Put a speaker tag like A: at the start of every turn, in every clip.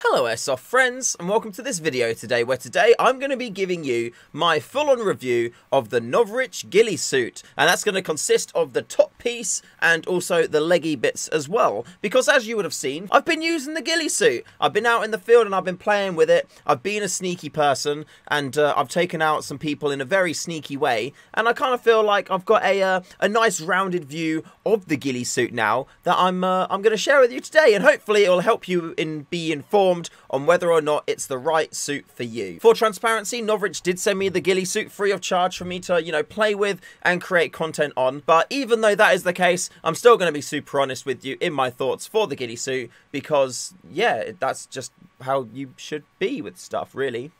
A: Hello Airsoft friends, and welcome to this video today, where today I'm going to be giving you my full-on review of the Novritsch Ghillie Suit, and that's going to consist of the top piece and also the leggy bits as well, because as you would have seen, I've been using the ghillie suit. I've been out in the field and I've been playing with it. I've been a sneaky person, and I've taken out some people in a very sneaky way, and I kind of feel like I've got a nice rounded view of the ghillie suit now that I'm going to share with you today, and hopefully it will help you be informed on whether or not it's the right suit for you. For transparency, Novritsch did send me the ghillie suit free of charge for me to, you know, play with and create content on. But even though that is the case, I'm still going to be super honest with you in my thoughts for the ghillie suit, because, yeah, that's just how you should be with stuff, really.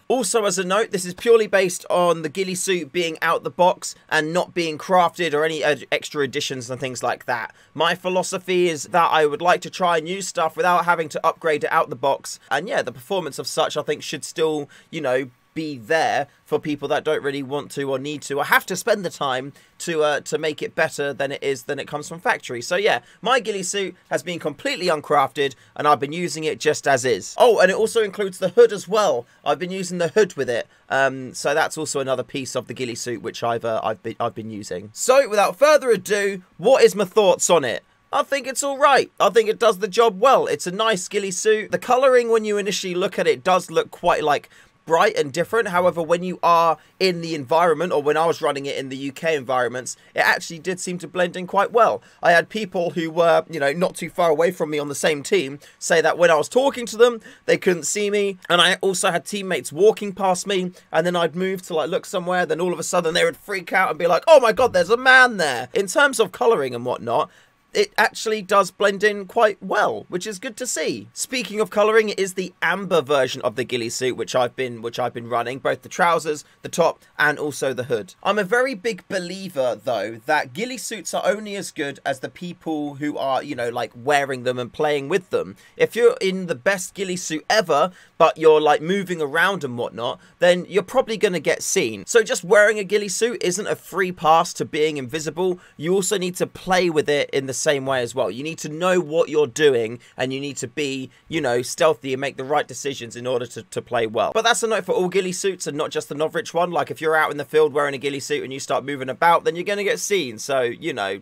A: Also, as a note, this is purely based on the ghillie suit being out the box and not being crafted or any extra additions and things like that. My philosophy is that I would like to try new stuff without having to upgrade it out the box. And yeah, the performance of such, I think, should still, you know, be there for people that don't really want to or need to or have to spend the time to make it better than it comes from factory. So yeah, my ghillie suit has been completely uncrafted and I've been using it just as is. Oh, and it also includes the hood as well. I've been using the hood with it, so that's also another piece of the ghillie suit which I've been using. So without further ado, what is my thoughts on it? I think it's alright. I think it does the job well. It's a nice ghillie suit. The colouring, when you initially look at it, does look quite like bright and different. However, when you are in the environment, or when I was running it in the UK environments, it actually did seem to blend in quite well. I had people who were, you know, not too far away from me on the same team say that when I was talking to them, they couldn't see me. And I also had teammates walking past me, and then I'd move to like look somewhere, then all of a sudden they would freak out and be like, oh my god, there's a man there. In terms of colouring and whatnot, it actually does blend in quite well, which is good to see. Speaking of colouring, it is the amber version of the ghillie suit which I've been running, both the trousers, the top, and also the hood. I'm a very big believer, though, that ghillie suits are only as good as the people who are, you know, like wearing them and playing with them. If you're in the best ghillie suit ever, but you're like moving around and whatnot, then you're probably going to get seen. So just wearing a ghillie suit isn't a free pass to being invisible. You also need to play with it in the same way as well. You need to know what you're doing, and you need to be, you know, stealthy and make the right decisions in order to play well. But that's a note for all ghillie suits and not just the Novritsch one. Like, if you're out in the field wearing a ghillie suit and you start moving about, then you're going to get seen. So, you know,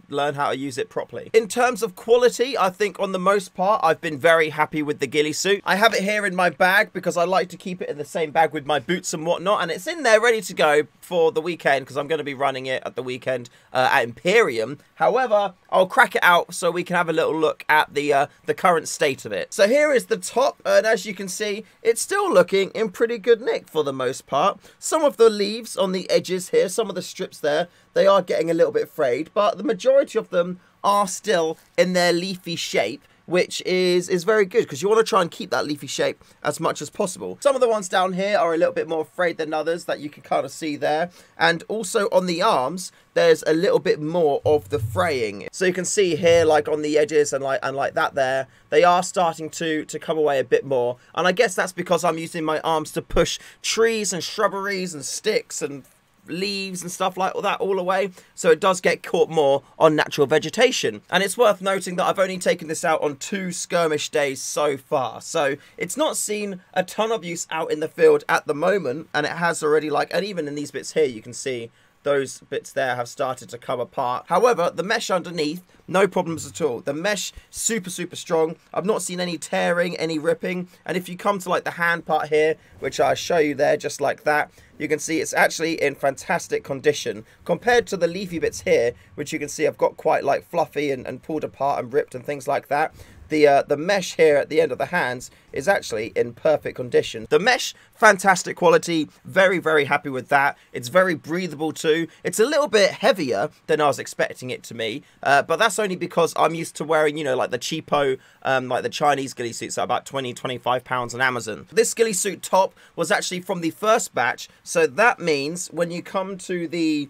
A: learn how to use it properly. In terms of quality, I think on the most part, I've been very happy with the ghillie suit. I have it here in my bag because I like to keep it in the same bag with my boots and whatnot, and it's in there ready to go for the weekend because I'm going to be running it at the weekend at Imperium. However, I'll crack it out so we can have a little look at the current state of it. So here is the top, and as you can see, it's still looking in pretty good nick for the most part. Some of the leaves on the edges here, some of the strips there, they are getting a little bit frayed, but the majority of them are still in their leafy shape, which is very good because you want to try and keep that leafy shape as much as possible. Some of the ones down here are a little bit more frayed than others, that you can kind of see there. And also on the arms, there's a little bit more of the fraying. So you can see here, like on the edges and like that there, they are starting to come away a bit more. And I guess that's because I'm using my arms to push trees and shrubberies and sticks and leaves and stuff like that all away, so it does get caught more on natural vegetation. And it's worth noting that I've only taken this out on 2 skirmish days so far, so it's not seen a ton of use out in the field at the moment, and it has already, like, and even in these bits here you can see those bits there have started to come apart. However, the mesh underneath, no problems at all. The mesh, super strong. I've not seen any tearing, any ripping. And if you come to like the hand part here, which I'll show you there, just like that, you can see it's actually in fantastic condition compared to the leafy bits here, which you can see I've got quite like fluffy and pulled apart and ripped and things like that. The mesh here at the end of the hands is actually in perfect condition. The mesh, fantastic quality, very happy with that. It's very breathable too. It's a little bit heavier than I was expecting it to be, but that's only because I'm used to wearing, you know, like the cheapo, like the Chinese ghillie suits at about 20-25 pounds on Amazon. This ghillie suit top was actually from the first batch, so that means when you come to the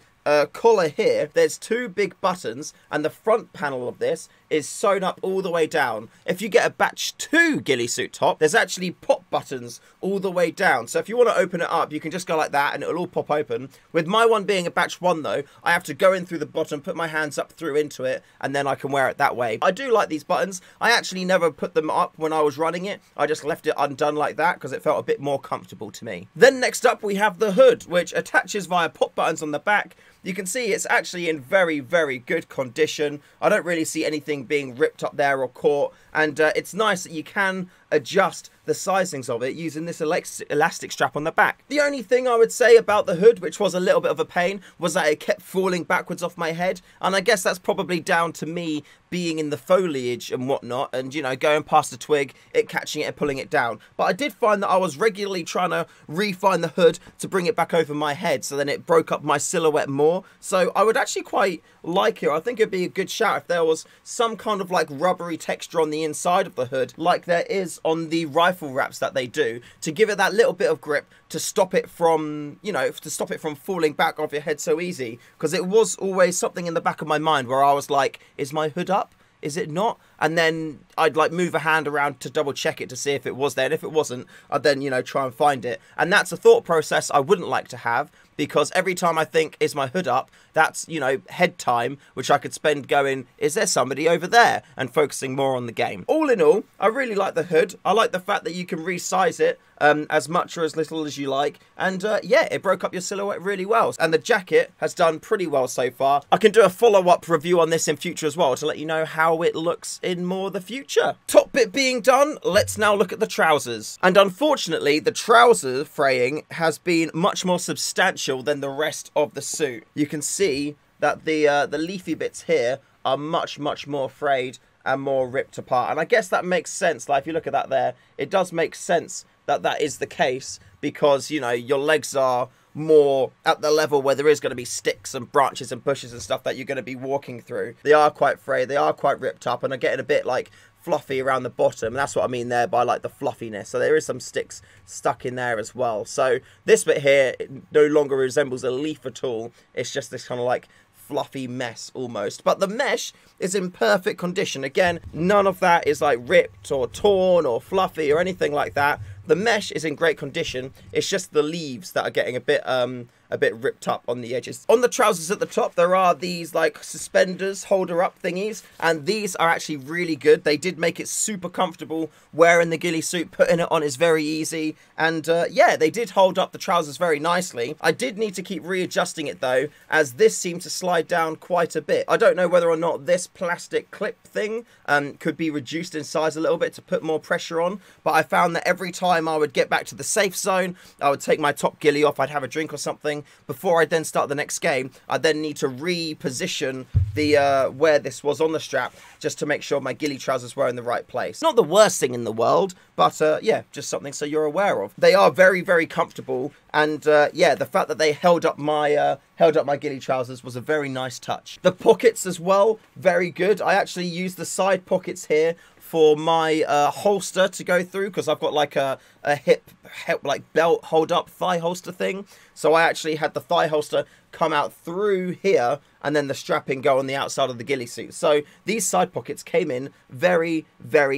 A: collar here, there's 2 big buttons, and the front panel of this is sewn up all the way down. If you get a batch 2 ghillie suit top, there's actually pop buttons all the way down. So if you want to open it up, you can just go like that and it'll all pop open. With my one being a batch 1 though, I have to go in through the bottom, put my hands up through into it, and then I can wear it that way. I do like these buttons. I actually never put them up when I was running it. I just left it undone like that because it felt a bit more comfortable to me. Then next up we have the hood, which attaches via pop buttons on the back. You can see it's actually in very, very good condition. I don't really see anything being ripped up there or caught. And it's nice that you can adjust the sizings of it using this elastic strap on the back. The only thing I would say about the hood, which was a little bit of a pain, was that it kept falling backwards off my head. And I guess that's probably down to me being in the foliage and whatnot, and, you know, going past a twig, it catching it and pulling it down. But I did find that I was regularly trying to refine the hood to bring it back over my head, so then it broke up my silhouette more. So I would actually quite like it. I think it'd be a good shout if there was some kind of like rubbery texture on the inside of the hood, like there is on the rifle wraps that they do, to give it that little bit of grip to stop it from, you know, to stop it from falling back off your head so easy. Because it was always something in the back of my mind where I was like, is my hood up? Is it not? And then I'd like move a hand around to double check it to see if it was there. And if it wasn't, I'd then, you know, try and find it. And that's a thought process I wouldn't like to have, because every time I think, is my hood up? That's, you know, head time, which I could spend going, is there somebody over there? And focusing more on the game. All in all, I really like the hood. I like the fact that you can resize it as much or as little as you like. And yeah, it broke up your silhouette really well. And the jacket has done pretty well so far. I can do a follow-up review on this in future as well to let you know how it looks in more the future. Top bit being done, let's now look at the trousers. And unfortunately, the trouser fraying has been much more substantial than the rest of the suit. You can see that the leafy bits here are much more frayed and more ripped apart. And I guess that makes sense. Like if you look at that there, it does make sense that that is the case, because, you know, your legs are more at the level where there is going to be sticks and branches and bushes and stuff that you're going to be walking through. They are quite frayed, they are quite ripped up, and are getting a bit like fluffy around the bottom. And that's what I mean there by like the fluffiness. So there is some sticks stuck in there as well. So this bit here, it no longer resembles a leaf at all. It's just this kind of like fluffy mess almost. But the mesh is in perfect condition. Again, none of that is like ripped or torn or fluffy or anything like that. The mesh is in great condition. It's just the leaves that are getting a bit ripped up on the edges. On the trousers at the top, there are these like suspenders, holder up thingies, and these are actually really good. They did make it super comfortable wearing the ghillie suit. Putting it on is very easy, and yeah, they did hold up the trousers very nicely. I did need to keep readjusting it though, as this seemed to slide down quite a bit. I don't know whether or not this plastic clip thing could be reduced in size a little bit to put more pressure on, but I found that every time I would get back to the safe zone, I would take my top ghillie off, I'd have a drink or something before I then start the next game. I'd then need to reposition the where this was on the strap just to make sure my ghillie trousers were in the right place. Not the worst thing in the world, but yeah, just something so you're aware of. They are very comfortable, and yeah, the fact that they held up my ghillie trousers was a very nice touch. The pockets as well, very good. I actually used the side pockets here for my holster to go through, because I've got like a hip like belt hold up thigh holster thing. So I actually had the thigh holster come out through here, and then the strapping go on the outside of the ghillie suit. So these side pockets came in very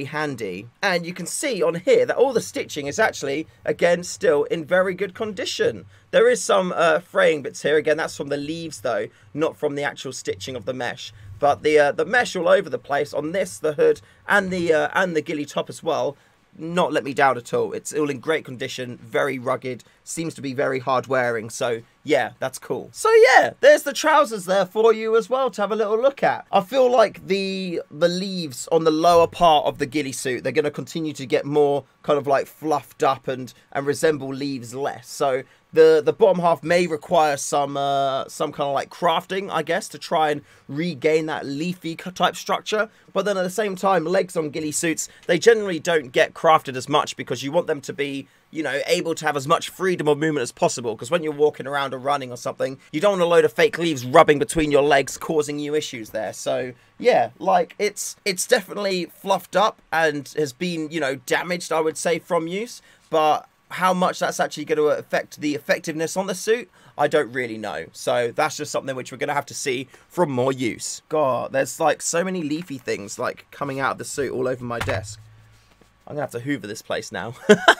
A: handy. And you can see on here that all the stitching is actually, again, still in very good condition. There is some fraying bits here. Again, that's from the leaves though, not from the actual stitching of the mesh. But the mesh all over the place on this, the hood, and the ghillie top as well, not let me down at all. It's all in great condition, very rugged, seems to be very hard wearing. So yeah, that's cool. So yeah, there's the trousers there for you as well to have a little look at. I feel like the leaves on the lower part of the ghillie suit, they're going to continue to get more kind of like fluffed up and resemble leaves less. So the bottom half may require some kind of like crafting, I guess, to try and regain that leafy type structure. But then at the same time, legs on ghillie suits, they generally don't get crafted as much, because you want them to be, you know, able to have as much freedom of movement as possible. Because when you're walking around or running or something, you don't want a load of fake leaves rubbing between your legs, causing you issues there. So yeah, like it's definitely fluffed up and has been, you know, damaged, I would say, from use. But how much that's actually going to affect the effectiveness on the suit, I don't really know. So that's just something which we're going to have to see from more use. God, there's like so many leafy things like coming out of the suit all over my desk. I'm gonna have to hoover this place now.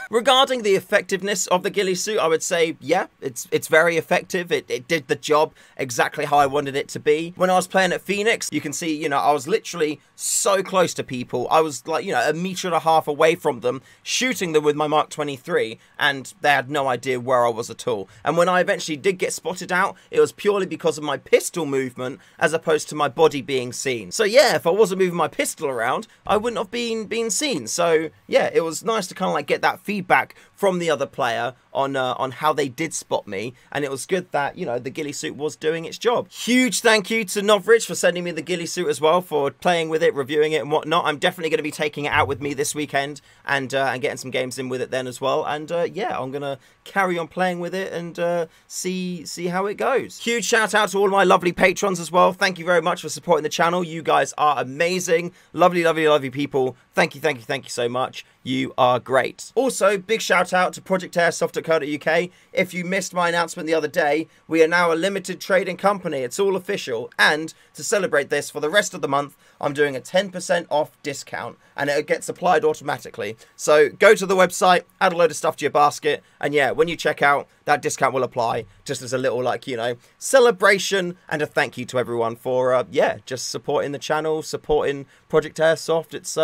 A: Regarding the effectiveness of the ghillie suit, I would say, yeah, it's very effective. It did the job exactly how I wanted it to be. When I was playing at Phoenix, you can see, you know, I was literally so close to people. I was like, you know, 1.5 meters away from them, shooting them with my Mark 23, and they had no idea where I was at all. And when I eventually did get spotted out, it was purely because of my pistol movement as opposed to my body being seen. So yeah, if I wasn't moving my pistol around, I wouldn't have been seen. So yeah, it was nice to kind of like get that feedback from the other player on how they did spot me, and it was good that, you know, the ghillie suit was doing its job. Huge thank you to Novritsch for sending me the ghillie suit as well, for playing with it, reviewing it and whatnot. I'm definitely going to be taking it out with me this weekend and getting some games in with it then as well. And yeah, I'm gonna carry on playing with it and see how it goes. Huge shout out to all my lovely patrons as well. Thank you very much for supporting the channel. You guys are amazing, lovely people. Thank you so much. You are great. Also, big shout out to projectairsoft.co.uk. If you missed my announcement the other day, we are now a limited trading company. It's all official. And to celebrate this, for the rest of the month, I'm doing a 10% off discount, and it gets applied automatically. So go to the website, add a load of stuff to your basket, and yeah, when you check out, that discount will apply, just as a little, like, you know, celebration and a thank you to everyone for, yeah, just supporting the channel, supporting Project Airsoft. It's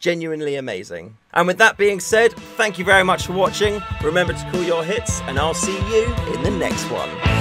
A: genuinely amazing. And with that being said, thank you very much for watching. Remember to call your hits, and I'll see you in the next one.